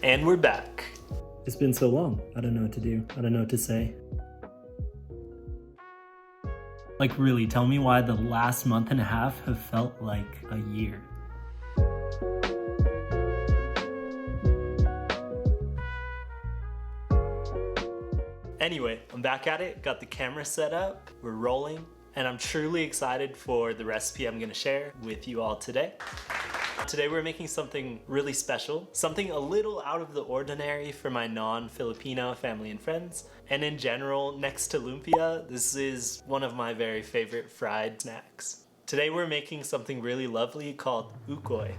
And we're back. It's been so long. I don't know what to do. I don't know what to say. Like, really, tell me why the last month and a half have felt like a year. Anyway, I'm back at it, got the camera set up, we're rolling, and I'm truly excited for the recipe I'm gonna share with you all today. Today we're making something really special, something a little out of the ordinary for my non-Filipino family and friends. And in general, next to lumpia, this is one of my very favorite fried snacks. Today we're making something really lovely called Ukoy.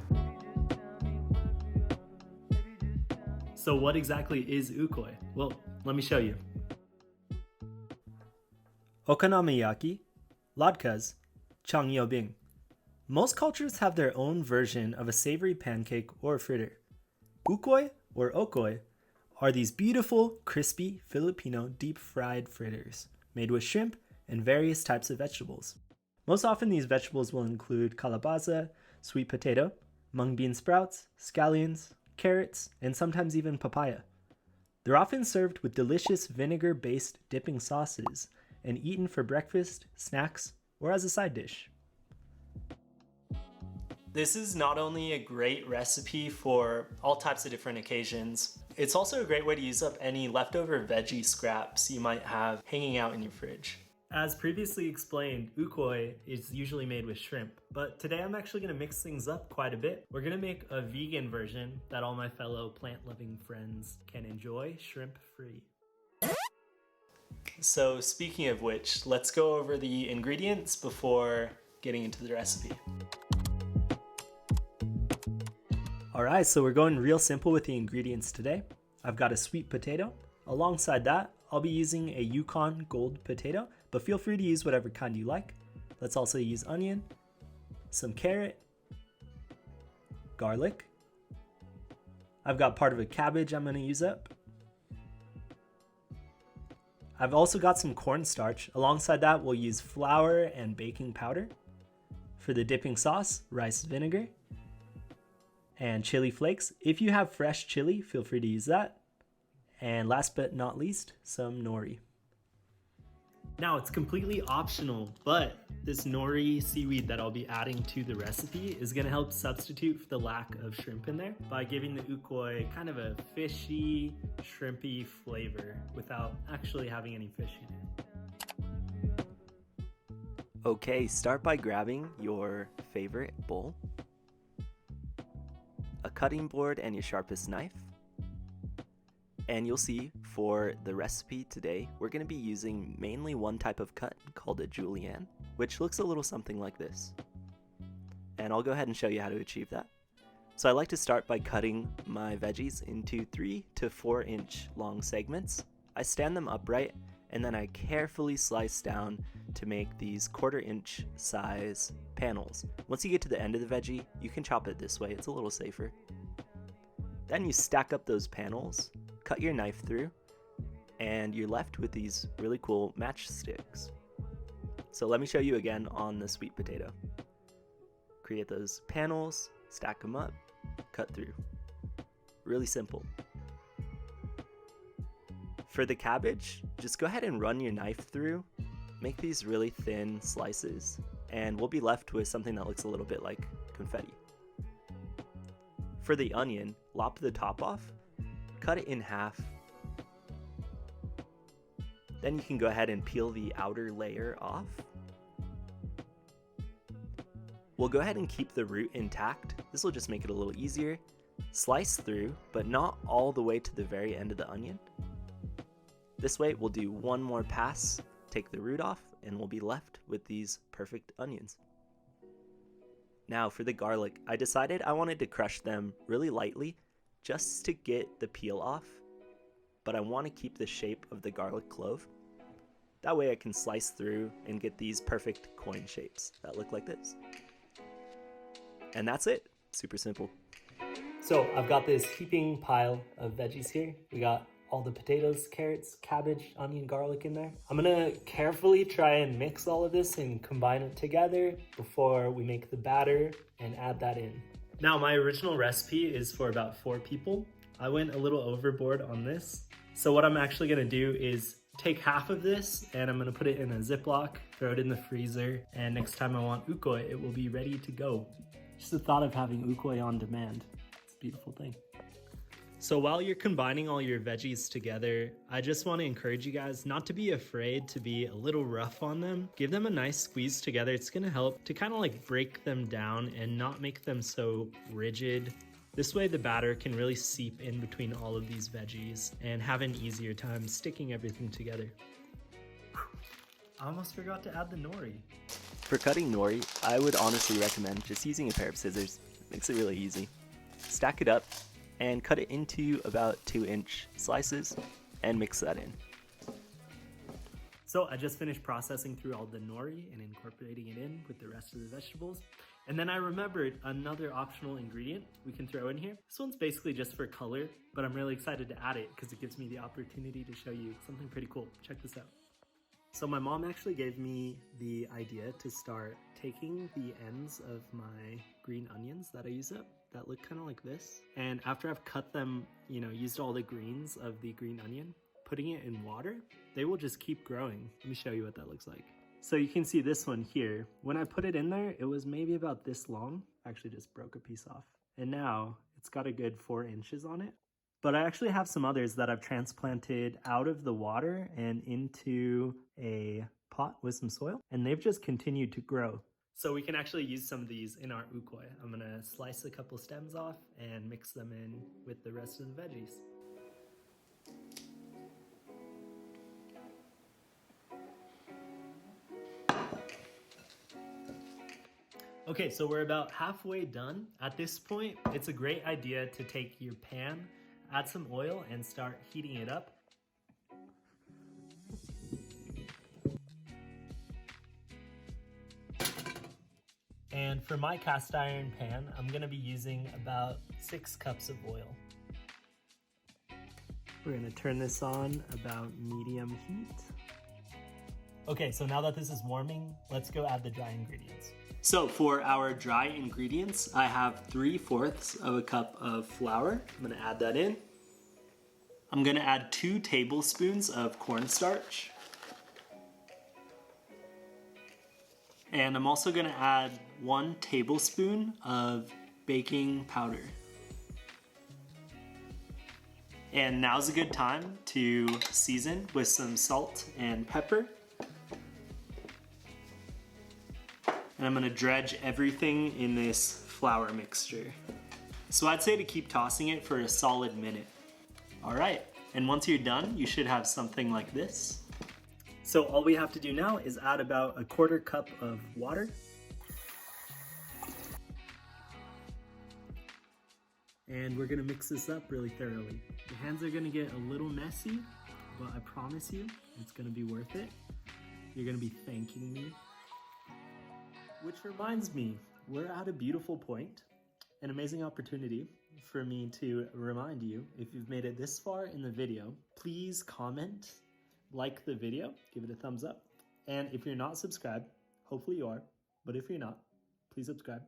So what exactly is Ukoy? Well, let me show you. Okonomiyaki, latkes, changyobing. Most cultures have their own version of a savory pancake or fritter. Ukoy or okoy are these beautiful, crispy Filipino deep-fried fritters made with shrimp and various types of vegetables. Most often these vegetables will include calabaza, sweet potato, mung bean sprouts, scallions, carrots, and sometimes even papaya. They're often served with delicious vinegar-based dipping sauces and eaten for breakfast, snacks, or as a side dish. This is not only a great recipe for all types of different occasions, it's also a great way to use up any leftover veggie scraps you might have hanging out in your fridge. As previously explained, ukoy is usually made with shrimp, but today I'm actually going to mix things up quite a bit. We're going to make a vegan version that all my fellow plant-loving friends can enjoy shrimp-free. So speaking of which, let's go over the ingredients before getting into the recipe. Alright, so we're going real simple with the ingredients today. I've got a sweet potato. Alongside that, I'll be using a Yukon Gold potato, but feel free to use whatever kind you like. Let's also use onion, some carrot, garlic. I've got part of a cabbage I'm going to use up. I've also got some cornstarch. Alongside that, we'll use flour and baking powder. For the dipping sauce, rice vinegar and chili flakes. If you have fresh chili, feel free to use that. And last but not least, some nori. Now it's completely optional, but this nori seaweed that I'll be adding to the recipe is gonna help substitute for the lack of shrimp in there by giving the ukoy kind of a fishy, shrimpy flavor without actually having any fish in it. Okay, start by grabbing your favorite bowl, a cutting board, and your sharpest knife. And you'll see for the recipe today, we're going to be using mainly one type of cut called a julienne, which looks a little something like this. And I'll go ahead and show you how to achieve that. So I like to start by cutting my veggies into 3 to 4 inch long segments. I stand them upright and then I carefully slice down to make these 1/4 inch size panels. Once you get to the end of the veggie, you can chop it this way, it's a little safer. Then you stack up those panels, cut your knife through, and you're left with these really cool matchsticks. So let me show you again on the sweet potato. Create those panels, stack them up, cut through. Really simple. For the cabbage, just go ahead and run your knife through, make these really thin slices, and we'll be left with something that looks a little bit like confetti. For the onion, lop the top off, cut it in half. Then you can go ahead and peel the outer layer off. We'll go ahead and keep the root intact. This will just make it a little easier. Slice through, but not all the way to the very end of the onion. This way we'll do one more pass, take the root off, and we'll be left with these perfect onions. Now for the garlic, I decided I wanted to crush them really lightly just to get the peel off, but I want to keep the shape of the garlic clove. That way I can slice through and get these perfect coin shapes that look like this. And that's it, super simple. So I've got this heaping pile of veggies here. We got all the potatoes, carrots, cabbage, onion, garlic in there. I'm gonna carefully try and mix all of this and combine it together before we make the batter and add that in. Now my original recipe is for about 4 people. I went a little overboard on this. So what I'm actually gonna do is take half of this and I'm gonna put it in a Ziploc, throw it in the freezer, and next time I want ukoy, it will be ready to go. Just the thought of having ukoy on demand, it's a beautiful thing. So while you're combining all your veggies together, I just want to encourage you guys not to be afraid to be a little rough on them. Give them a nice squeeze together. It's going to help to kind of like break them down and not make them so rigid. This way the batter can really seep in between all of these veggies and have an easier time sticking everything together. I almost forgot to add the nori. For cutting nori, I would honestly recommend just using a pair of scissors. Makes it really easy. Stack it up and cut it into about 2-inch slices and mix that in. So I just finished processing through all the nori and incorporating it in with the rest of the vegetables. And then I remembered another optional ingredient we can throw in here. This one's basically just for color, but I'm really excited to add it because it gives me the opportunity to show you something pretty cool. Check this out. So my mom actually gave me the idea to start taking the ends of my green onions that I use up that look kind of like this. And after I've cut them, used all the greens of the green onion, putting it in water, they will just keep growing. Let me show you what that looks like. So you can see this one here. When I put it in there, it was maybe about this long. I actually just broke a piece off. And now it's got a good 4 inches on it. But I actually have some others that I've transplanted out of the water and into a pot with some soil, and they've just continued to grow. So we can actually use some of these in our ukoy. I'm gonna slice a couple stems off and mix them in with the rest of the veggies. Okay, so we're about halfway done. At this point, it's a great idea to take your pan, add some oil, and start heating it up. And for my cast iron pan, I'm gonna be using about 6 cups of oil. We're gonna turn this on about medium heat. Okay, so now that this is warming, let's go add the dry ingredients. So for our dry ingredients, I have 3/4 of a cup of flour. I'm gonna add that in. I'm gonna add 2 tablespoons of cornstarch. And I'm also gonna add 1 tablespoon of baking powder. And now's a good time to season with some salt and pepper. And I'm gonna dredge everything in this flour mixture. So I'd say to keep tossing it for a solid minute. All right, and once you're done, you should have something like this. So all we have to do now is add about 1/4 cup of water. And we're gonna mix this up really thoroughly. Your hands are gonna get a little messy, but I promise you, it's gonna be worth it. You're gonna be thanking me. Which reminds me, we're at a beautiful point, an amazing opportunity for me to remind you, if you've made it this far in the video, please comment, like the video, give it a thumbs up. And if you're not subscribed, hopefully you are, but if you're not, please subscribe.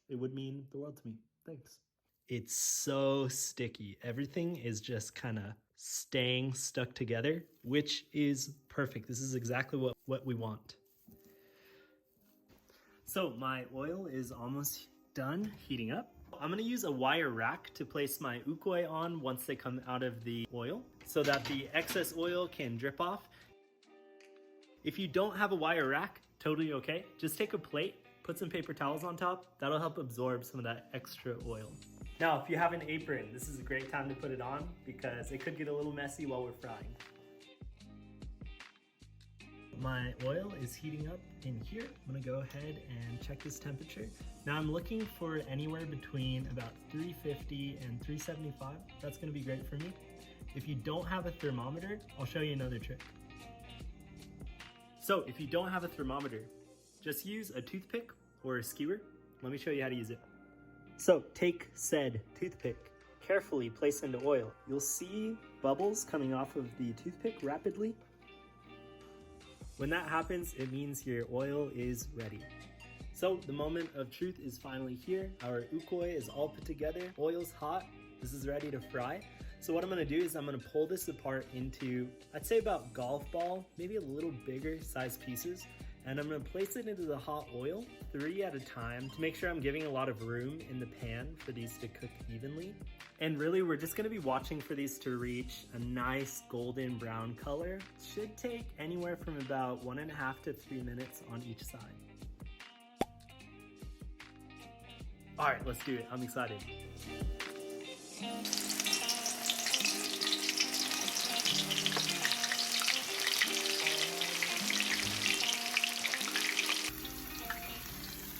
It would mean the world to me. Thanks. It's so sticky. Everything is just kind of staying stuck together, which is perfect. This is exactly what we want. So my oil is almost done heating up. I'm gonna use a wire rack to place my ukoy on once they come out of the oil so that the excess oil can drip off. If you don't have a wire rack, totally okay. Just take a plate, put some paper towels on top. That'll help absorb some of that extra oil. Now, if you have an apron, this is a great time to put it on because it could get a little messy while we're frying. My oil is heating up in here. I'm gonna go ahead and check this temperature. Now I'm looking for anywhere between about 350 and 375. That's gonna be great for me. If you don't have a thermometer, I'll show you another trick. So if you don't have a thermometer, just use a toothpick or a skewer. Let me show you how to use it. So take said toothpick, carefully place into oil. You'll see bubbles coming off of the toothpick rapidly. When that happens, it means your oil is ready. So the moment of truth is finally here. Our ukoy is all put together, oil's hot, This is ready to fry. So what I'm gonna do is I'm gonna pull this apart into, I'd say about golf ball, maybe a little bigger size pieces. And I'm gonna place it into the hot oil, 3 at a time, to make sure I'm giving a lot of room in the pan for these to cook evenly. And really, we're just gonna be watching for these to reach a nice golden brown color. Should take anywhere from about 1.5 to 3 minutes on each side. All right, let's do it. I'm excited.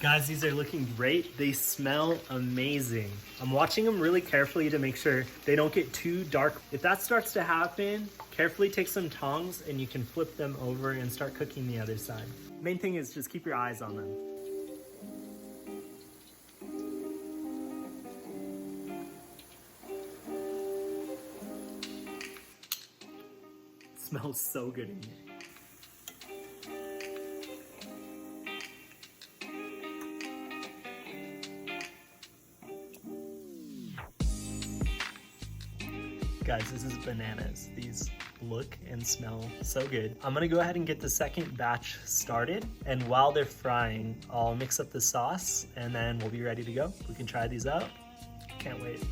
Guys, these are looking great. They smell amazing. I'm watching them really carefully to make sure they don't get too dark. If that starts to happen, carefully take some tongs and you can flip them over and start cooking the other side. Main thing is just keep your eyes on them. It smells so good in here. Guys, this is bananas. These look and smell so good. I'm gonna go ahead and get the second batch started. And while they're frying, I'll mix up the sauce and then we'll be ready to go. We can try these out. Can't wait.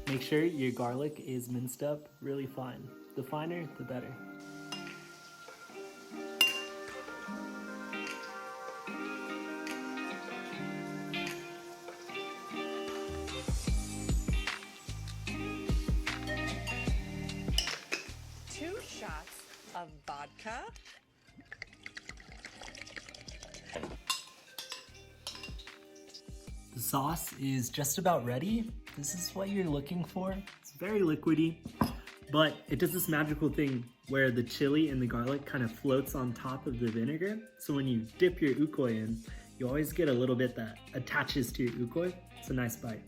Make sure your garlic is minced up really fine. The finer, the better. Shots of vodka. The sauce is just about ready. This is what you're looking for. It's very liquidy, but it does this magical thing where the chili and the garlic kind of floats on top of the vinegar. So when you dip your ukoy in, you always get a little bit that attaches to your ukoy. It's a nice bite.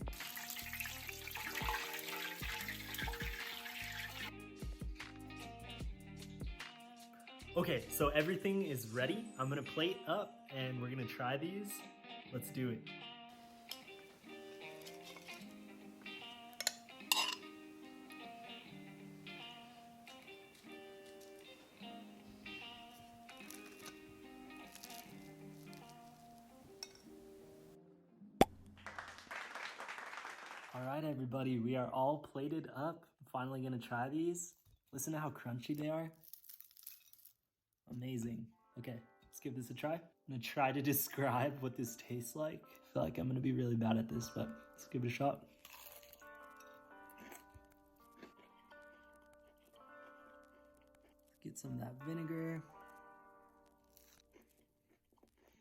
Okay, so everything is ready. I'm gonna plate up and we're gonna try these. Let's do it. All right, everybody, we are all plated up. I'm finally gonna try these. Listen to how crunchy they are. Amazing. Okay, let's give this a try. I'm gonna try to describe what this tastes like. I feel like I'm gonna be really bad at this, but let's give it a shot. Get some of that vinegar.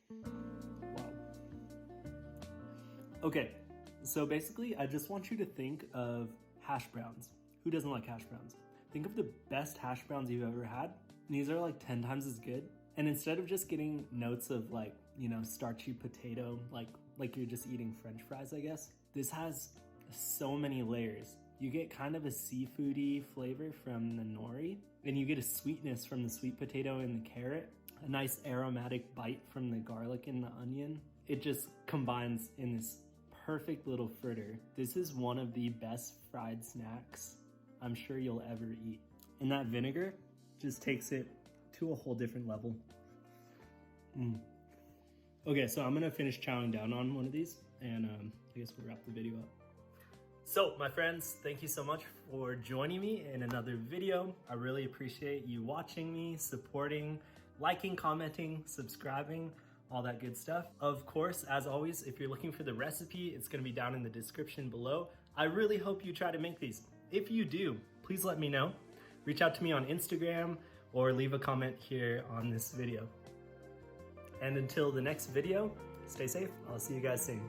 Wow. Okay, so basically I just want you to think of hash browns. Who doesn't like hash browns? Think of the best hash browns you've ever had. These are like 10 times as good. And instead of just getting notes of like, you know, starchy potato, like you're just eating French fries, I guess, this has so many layers. You get kind of a seafoody flavor from the nori, and you get a sweetness from the sweet potato and the carrot, a nice aromatic bite from the garlic and the onion. It just combines in this perfect little fritter. This is one of the best fried snacks I'm sure you'll ever eat. And that vinegar just takes it to a whole different level. Okay, so I'm gonna finish chowing down on one of these, and I guess we'll wrap the video up. So, my friends, thank you so much for joining me in another video. I really appreciate you watching me, supporting, liking, commenting, subscribing, all that good stuff. Of course, as always, if you're looking for the recipe, it's gonna be down in the description below. I really hope you try to make these. If you do, please let me know. Reach out to me on Instagram or leave a comment here on this video. And until the next video, stay safe. I'll see you guys soon.